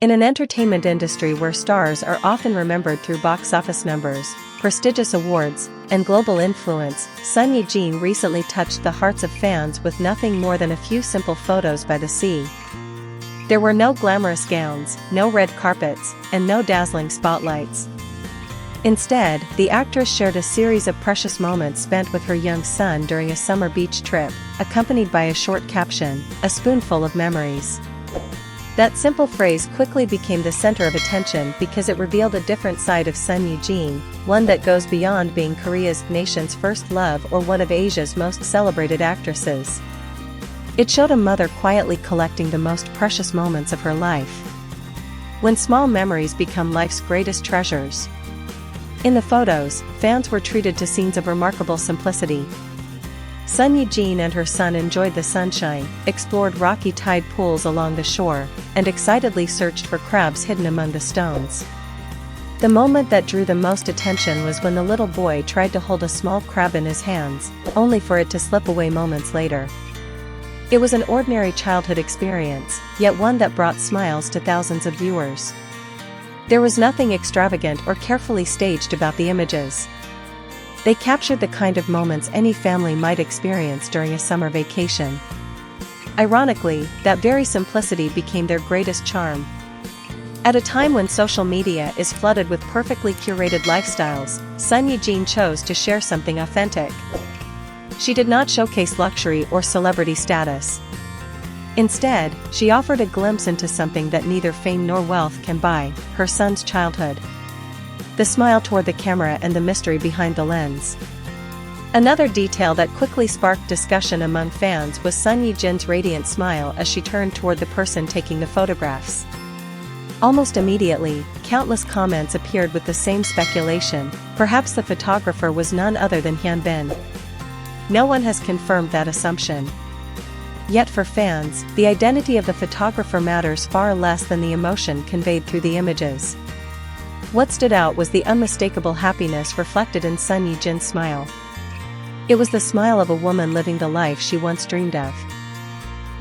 In an entertainment industry where stars are often remembered through box office numbers, prestigious awards, and global influence, Son Ye Jin recently touched the hearts of fans with nothing more than a few simple photos by the sea. There were no glamorous gowns, no red carpets, and no dazzling spotlights. Instead, the actress shared a series of precious moments spent with her young son during a summer beach trip, accompanied by a short caption, "A spoonful of memories." That simple phrase quickly became the center of attention because it revealed a different side of Son Ye Jin, one that goes beyond being Korea's nation's first love or one of Asia's most celebrated actresses. It showed a mother quietly collecting the most precious moments of her life. When small memories become life's greatest treasures. In the photos, fans were treated to scenes of remarkable simplicity. Son Ye Jin and her son enjoyed the sunshine, explored rocky tide pools along the shore, and excitedly searched for crabs hidden among the stones. The moment that drew the most attention was when the little boy tried to hold a small crab in his hands, only for it to slip away moments later. It was an ordinary childhood experience, yet one that brought smiles to thousands of viewers. There was nothing extravagant or carefully staged about the images. They captured the kind of moments any family might experience during a summer vacation. Ironically, that very simplicity became their greatest charm. At a time when social media is flooded with perfectly curated lifestyles, Son Ye Jin chose to share something authentic. She did not showcase luxury or celebrity status. Instead, she offered a glimpse into something that neither fame nor wealth can buy, her son's childhood. The smile toward the camera and the mystery behind the lens. Another detail that quickly sparked discussion among fans was Son Ye Jin's radiant smile as she turned toward the person taking the photographs. Almost immediately, countless comments appeared with the same speculation, perhaps the photographer was none other than Hyun. No one has confirmed that assumption. Yet for fans, the identity of the photographer matters far less than the emotion conveyed through the images. What stood out was the unmistakable happiness reflected in Son Ye Jin's smile. It was the smile of a woman living the life she once dreamed of.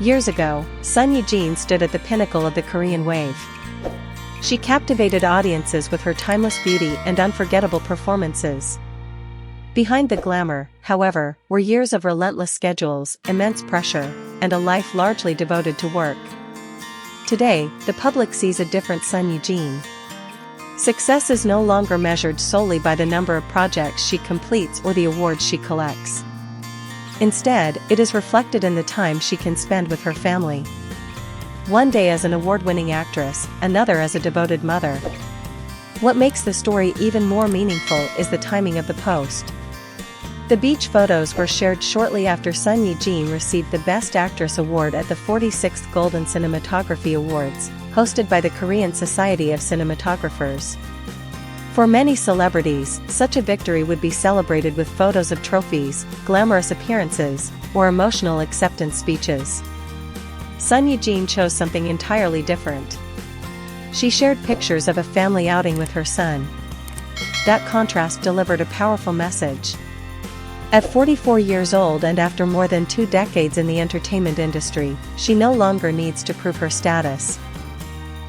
Years ago, Son Ye Jin stood at the pinnacle of the Korean wave. She captivated audiences with her timeless beauty and unforgettable performances. Behind the glamour, however, were years of relentless schedules, immense pressure, and a life largely devoted to work. Today, the public sees a different Son Ye Jin. Success is no longer measured solely by the number of projects she completes or the awards she collects. Instead, it is reflected in the time she can spend with her family. One day as an award-winning actress, another as a devoted mother. What makes the story even more meaningful is the timing of the post. The beach photos were shared shortly after Son Ye Jin received the Best Actress Award at the 46th Golden Cinematography Awards, hosted by the Korean Society of Cinematographers. For many celebrities, such a victory would be celebrated with photos of trophies, glamorous appearances, or emotional acceptance speeches. Son Ye Jin chose something entirely different. She shared pictures of a family outing with her son. That contrast delivered a powerful message. At 44 years old and after more than 2 decades in the entertainment industry, she no longer needs to prove her status.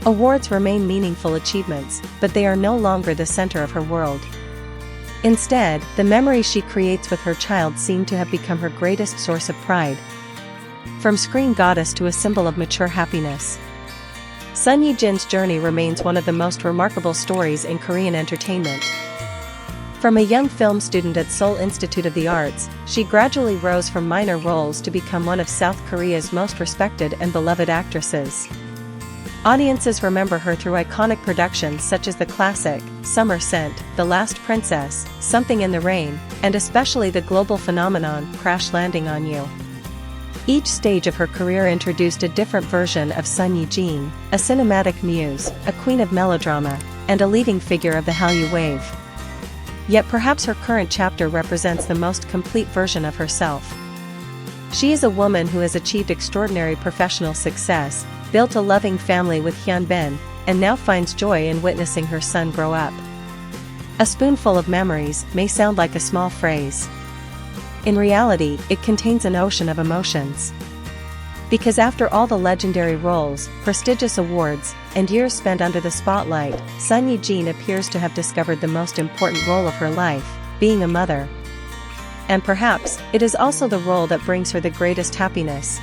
Awards remain meaningful achievements, but they are no longer the center of her world. Instead, the memories she creates with her child seem to have become her greatest source of pride. From screen goddess to a symbol of mature happiness. Son Ye Jin's journey remains one of the most remarkable stories in Korean entertainment. From a young film student at Seoul Institute of the Arts, she gradually rose from minor roles to become one of South Korea's most respected and beloved actresses. Audiences remember her through iconic productions such as the classic, Summer Scent, The Last Princess, Something in the Rain, and especially the global phenomenon, Crash Landing on You. Each stage of her career introduced a different version of Son Ye Jin, a cinematic muse, a queen of melodrama, and a leading figure of the Hallyu wave. Yet perhaps her current chapter represents the most complete version of herself. She is a woman who has achieved extraordinary professional success, built a loving family with Hyun, and now finds joy in witnessing her son grow up. A spoonful of memories may sound like a small phrase. In reality, it contains an ocean of emotions. Because after all the legendary roles, prestigious awards, and years spent under the spotlight, Son Ye Jin appears to have discovered the most important role of her life, being a mother. And perhaps, it is also the role that brings her the greatest happiness.